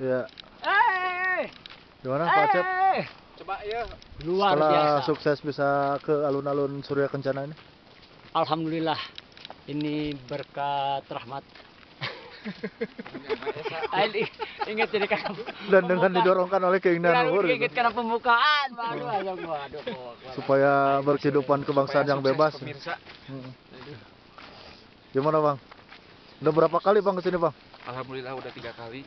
Iya. Eh, Gimana Pak Cep? Coba ya. luar Setelah biasa. sukses bisa ke alun-alun Surya Kencana ini? Alhamdulillah, ini berkat rahmat. Ingat jadi kan. Dan dengan didorongkan oleh keinginan luhur Ingat gitu. karena pembukaan. Waduh. Supaya berkehidupan kebangsaan yang Supaya bebas. sukses, pemirsa. Gimana Bang? Udah berapa kali Bang kesini Bang? Alhamdulillah udah 3 kali.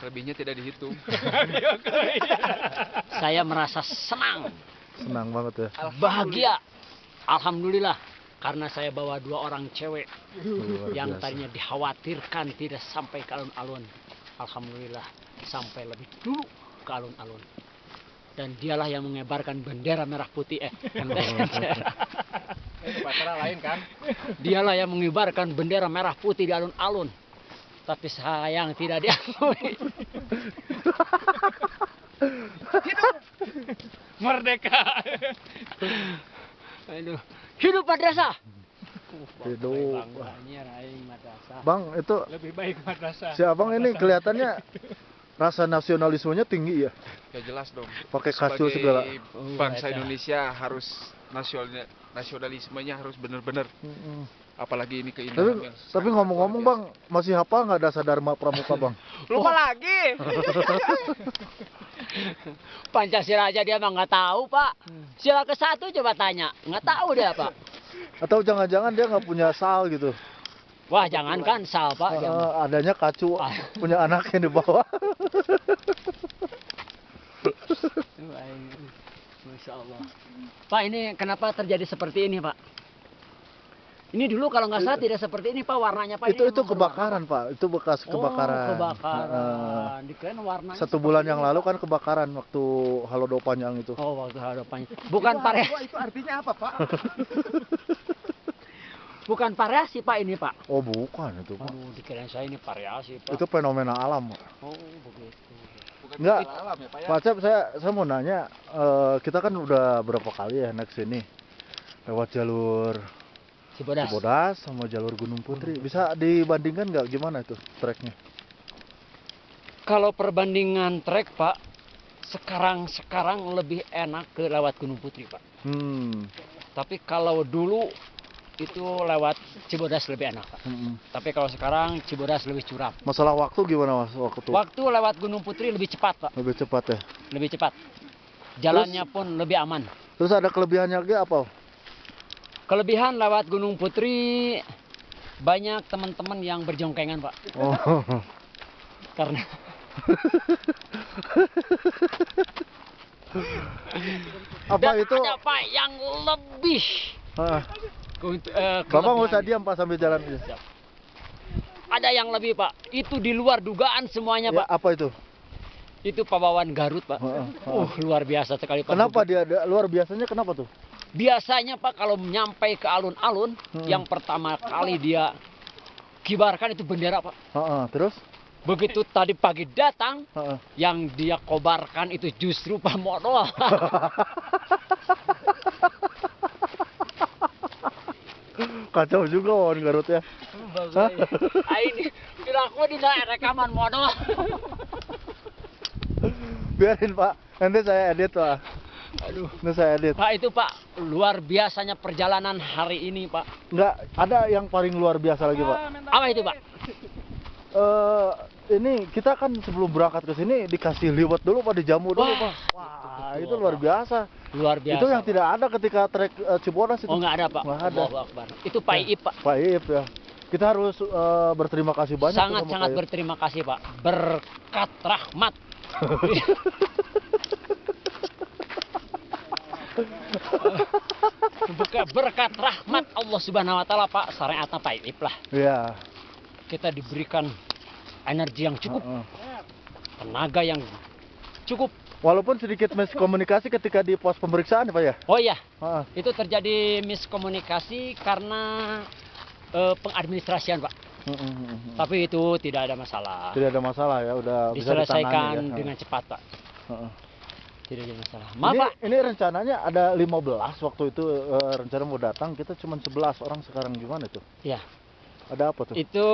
Selebihnya tidak dihitung. Saya merasa senang, Senang banget ya. bahagia. Alhamdulillah, karena saya bawa 2 orang cewek Luar yang biasa. tadinya dikhawatirkan tidak sampai ke alun-alun. Alhamdulillah, sampai lebih dulu ke alun-alun. Dan dialah yang mengibarkan bendera merah putih. Batara lain kan? Dialah yang mengibarkan bendera merah putih di alun-alun. Tapi sayang tidak diakui. Merdeka. Aduh, hidup madrasah. Hidup. Bangganya raing madrasah. Bang, itu Lebih baik madrasah. si Abang ini kelihatannya rasa nasionalismenya tinggi ya. Ya jelas dong. Pakai kasut Sebagai segala. bangsa Indonesia harus nasionalismenya harus benar-benar. Apalagi ini keindahan yang Tapi ngomong-ngomong Bang, masih hafal nggak dasar Dharma Pramuka Bang? Lupa lagi. Pancasila aja dia mah nggak tahu Pak. Sila ke-1 coba tanya, nggak tahu dia Pak. Atau jangan-jangan dia nggak punya sal gitu? Wah jangankan sal Pak. Adanya kacu punya anak yang di bawah. Masya Allah. Pak ini kenapa terjadi seperti ini Pak? Ini dulu kalau nggak salah tidak seperti ini Pak warnanya Pak. Itu ini memang kebakaran Pak, itu bekas kebakaran. Oh, kebakaran. Dikirain warnanya. 1 bulan yang lalu kan kebakaran waktu Halodo Panjang itu. Oh waktu hadapannya. Bukan variasi. Itu artinya apa, Pak? Bukan variasi Pak ini Pak. Oh bukan itu Pak. Aduh dikirain saya ini variasi Pak. Itu fenomena alam Pak. Oh begitu. Bukan Enggak. alam ya, Pak ya? Pak Cep, saya mau nanya, kita kan udah berapa kali ya naik sini lewat jalur Cibodas. Cibodas sama jalur Gunung Putri. Bisa dibandingkan nggak gimana itu treknya? Kalau perbandingan trek Pak, sekarang lebih enak ke lewat Gunung Putri Pak. Tapi kalau dulu itu lewat Cibodas lebih enak Pak. Tapi kalau sekarang Cibodas lebih curam. Masalah waktu gimana Mas waktu? Waktu lewat Gunung Putri lebih cepat Pak. Lebih cepat ya. Lebih cepat. Jalannya pun lebih aman. Terus ada kelebihannya lagi apa? Kelebihan lewat Gunung Putri banyak teman-teman yang berjongkengan Pak. Oh. Karena Apa dan itu? ada Pak yang lebih. Bapak nggak usah diam Pak sambil jalan. Ada yang lebih Pak. Itu di luar dugaan semuanya Ya, Pak. apa itu? Itu pawawan Garut Pak. Luar biasa sekali Pak. Kenapa dia ada luar biasanya kenapa tuh? Biasanya Pak kalau nyampe ke alun-alun, yang pertama kali dia kibarkan itu bendera Pak. Terus? Begitu tadi pagi datang, yang dia kobarkan itu justru Pak Modal. Kacau juga Wawan Garut ya. Ini bilang aku di rekaman Modal. Biarin Pak, nanti saya edit Pak. Aduh. Nanti saya edit. Pak itu Pak, luar biasanya perjalanan hari ini Pak. Enggak, ada yang paling luar biasa lagi Pak. Apa itu Pak? Ini kita kan sebelum berangkat ke sini dikasih liwet dulu Pak, dijamu dulu Pak. Wah, itu luar biasa. Luar biasa. Itu yang tidak ada ketika trek Cibodas itu. Oh nggak ada Pak. Nggak ada. Allahu Akbar. Itu Pak Iip Pak. Pak Iip ya. Kita harus berterima kasih banyak. Sangat berterima kasih Pak. Berkat rahmat. Berkat rahmat Allah Subhanahu Wa Taala Pak. Syariatnya Pak Iip lah. Iya. Kita diberikan energi yang cukup, tenaga yang cukup. Walaupun sedikit miskomunikasi ketika di pos pemeriksaan Pak ya. Oh iya, itu terjadi miskomunikasi karena pengadministrasian Pak. Tapi itu tidak ada masalah. Tidak ada masalah ya, udah diselesaikan bisa dengan cepat Pak. Tidak ada masalah. Maaf Pak. Ini rencananya ada 15 waktu itu rencana mau datang, kita cuma 11 orang sekarang gimana tuh? Iya. Ada apa tuh? Itu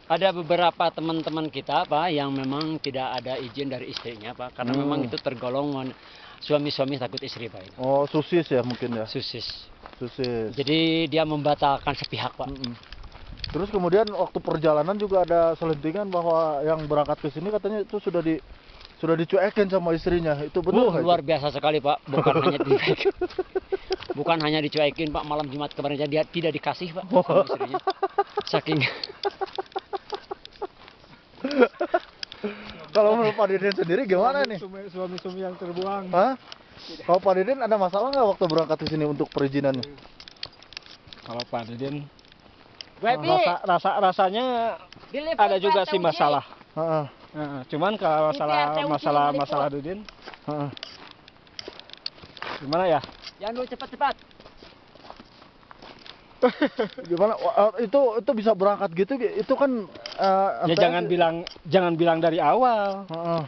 Ada beberapa teman-teman kita Pak yang memang tidak ada izin dari istrinya Pak, karena memang itu tergolong suami-suami takut istri Pak. Oh, susis ya mungkin ya. Susis. Jadi dia membatalkan sepihak Pak. Terus kemudian waktu perjalanan juga ada selentingan bahwa yang berangkat ke sini katanya itu sudah dicuekin sama istrinya. Itu betul nggak Luar itu? biasa sekali Pak, bukan hanya dicuekin Pak, malam Jumat kemarin dia tidak dikasih Pak sama istrinya. Saking Kalau menurut Pak Didin sendiri gimana nih? Suami-suami yang terbuang. Hah? Kalau Pak Didin ada masalah nggak waktu berangkat ke sini untuk perizinannya? Kalau Pak Didin, Baby, rasanya ada juga sih masalah. Heeh. Cuman kalau masalah Didin, Heeh. gimana ya? jangan dulu cepat-cepat. Gimana? Itu bisa berangkat gitu? Itu kan Ya jangan bilang dari awal. Heeh.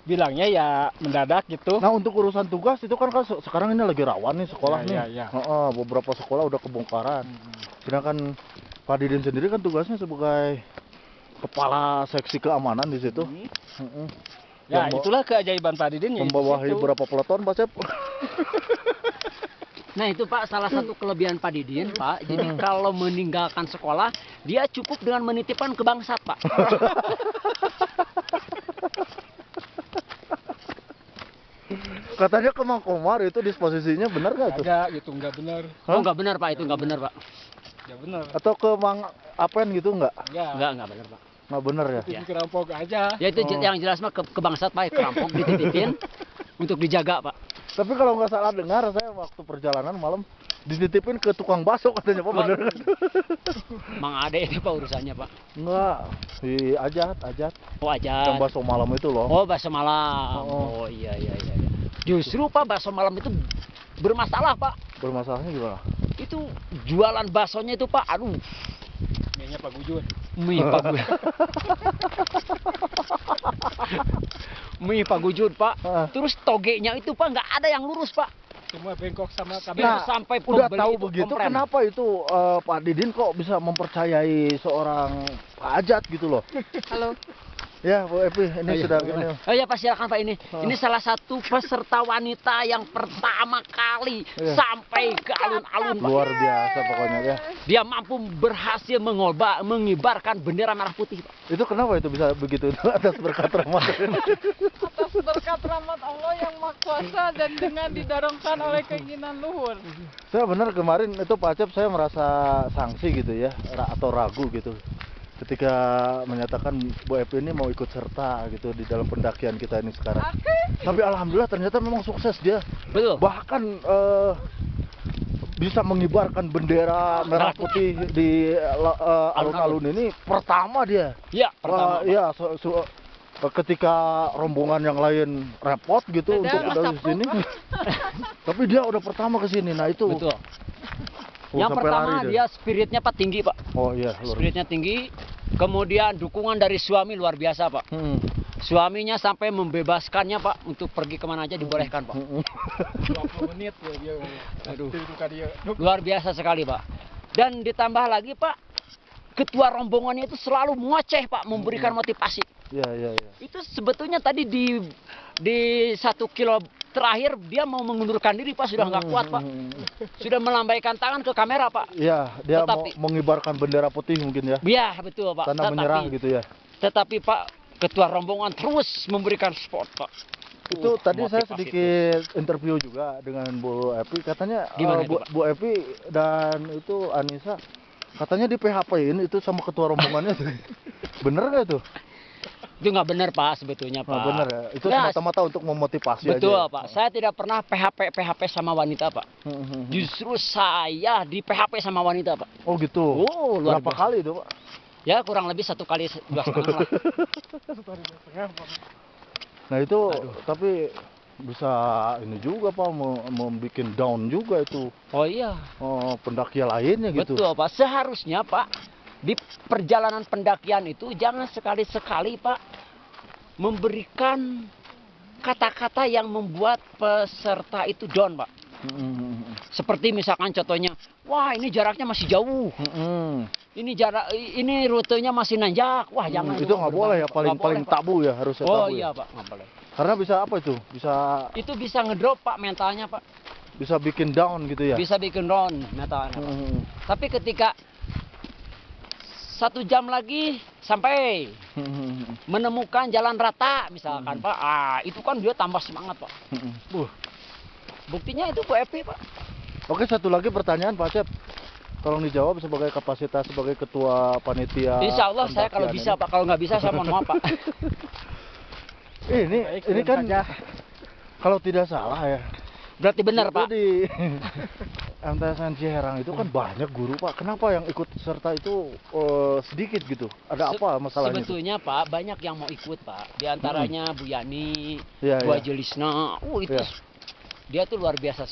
Bilangnya ya mendadak gitu. Nah untuk urusan tugas itu kan sekarang ini lagi rawan nih sekolah nih. Ya. Heeh, beberapa sekolah udah kebongkaran. Sedangkan Pak Didin sendiri kan tugasnya sebagai kepala seksi keamanan di situ. Heeh. Ya itulah keajaiban Pak Didin. Membawahi berapa peleton Pak Cep? Nah itu Pak salah satu kelebihan Pak Didin Pak. Jadi kalau meninggalkan sekolah dia cukup dengan menitipkan ke bangsat Pak. Katanya ke Mangkomar itu disposisinya benar nggak tuh? Ada gitu, nggak benar. Oh nggak benar Pak, itu nggak benar Pak. Nggak benar. Atau ke Mang Apen gitu nggak? Nggak benar Pak. Nggak benar ya? Itu kerampok aja. Ya itu yang jelas mah ke bangsat Pak, kerampok dititipin untuk dijaga Pak. Tapi kalau nggak salah dengar saya waktu perjalanan malam dititipin ke tukang bakso katanya Pak, bener kan? Mang Ade itu Pak urusannya Pak. Enggak, si Ajat. Oh aja. Yang bakso malam itu loh. Oh bakso malam. Oh iya. Justru Pak bakso malam itu bermasalah Pak. Bermasalahnya gimana? Itu jualan baksonya itu Pak, aduh. Kayaknya Pak Gujun. Mie Pak Gujun. Mie Pak Gujun Pak. Terus togenya itu Pak nggak ada yang lurus Pak. Semua bengkok sama kabel. Nah, sampai udah pembeli tahu itu begitu komplain. kenapa itu Pak Didin kok bisa mempercayai seorang Pak Ajat gitu loh? Halo. Ya Bu Epi, ini sudah ini. Oh ya Pak silakan Pak ini. Ini salah satu peserta wanita yang pertama kali sampai ke alun-alun Pak. Luar biasa pokoknya ya. Dia mampu berhasil mengibarkan bendera merah putih Pak. Itu kenapa itu bisa begitu itu atas berkat rahmat? Atas berkat rahmat Allah yang Maha Kuasa dan dengan didorongkan oleh keinginan luhur. Saya benar kemarin itu Pak Acep saya merasa sanksi gitu ya atau ragu gitu. Ketika menyatakan Bu Epi ini mau ikut serta gitu di dalam pendakian kita ini sekarang. Tapi alhamdulillah ternyata memang sukses dia. Betul. Bahkan bisa mengibarkan bendera merah putih di alun-alun ini pertama dia. Iya, pertama. Iya, ketika rombongan yang lain repot gitu untuk udah di sini. Tapi dia udah pertama ke sini. Nah, itu. Betul. Yang pertama dia spiritnya Pak tinggi Pak. Oh iya, spiritnya tinggi. Kemudian dukungan dari suami luar biasa Pak. Suaminya sampai membebaskannya Pak untuk pergi kemana aja dibolehkan Pak. 20 menit ya dia. Aduh. Dia. Luar biasa sekali Pak. Dan ditambah lagi Pak, ketua rombongannya itu selalu ngoceh Pak, memberikan motivasi. Iya. Itu sebetulnya tadi di 1 kilo terakhir dia mau mengundurkan diri Pak, sudah nggak kuat Pak. Sudah melambaikan tangan ke kamera Pak. Iya, dia mau mengibarkan bendera putih mungkin ya. Iya, betul Pak. Tanda menyerah gitu ya. Tetapi Pak, ketua rombongan terus memberikan support Pak. Itu tadi saya sedikit interview juga dengan Bu Epi, katanya Bu Epi dan itu Anissa katanya di PHP-in itu sama ketua rombongannya. Bener nggak itu? Itu nggak benar Pak sebetulnya Pak. Nggak benar ya? Itu semata-mata untuk memotivasi betul, aja. Betul Pak, saya tidak pernah PHP sama wanita Pak. Justru saya di PHP sama wanita Pak. Oh gitu? Oh luar berapa biasa. kali itu Pak? Ya kurang lebih 1 kali 2,5 lah. Nah itu tapi bisa ini juga Pak, membuat down juga itu. Oh iya. Oh, pendaki lainnya gitu. Betul Pak, seharusnya Pak di perjalanan pendakian itu jangan sekali-sekali Pak memberikan kata-kata yang membuat peserta itu down Pak. Seperti misalkan contohnya, wah ini jaraknya masih jauh. ini rutenya masih nanjak. Wah, jangan. Itu nggak boleh ya, paling Nggak boleh, Pak. tabu ya, harusnya Oh tabu iya, ya. Pak, nggak boleh. Karena bisa apa itu? Itu bisa ngedrop, Pak, mentalnya, Pak. Bisa bikin down gitu ya. Bisa bikin down mentalnya, Pak. Hmm. Tapi ketika 1 jam lagi sampai menemukan jalan rata misalkan, Pak, itu kan dia tambah semangat, Pak. Buktinya itu Bu Epi, Pak. Oke, satu lagi pertanyaan Pak Cep. Tolong dijawab sebagai kapasitas sebagai ketua panitia. Insya Allah saya kalau pendakian bisa, ini. Pak. Kalau nggak bisa saya mohon maaf, Pak. Ini kan kalau tidak salah ya. Berarti benar, itu Pak. Di MTSN Ciherang itu kan banyak guru, Pak. Kenapa yang ikut serta itu sedikit gitu? Ada apa masalahnya? Sebetulnya, Pak, banyak yang mau ikut, Pak. Di antaranya Bu Yani, Iya, Bu iya. Ajelisna. Itu Iya. dia tuh luar biasa.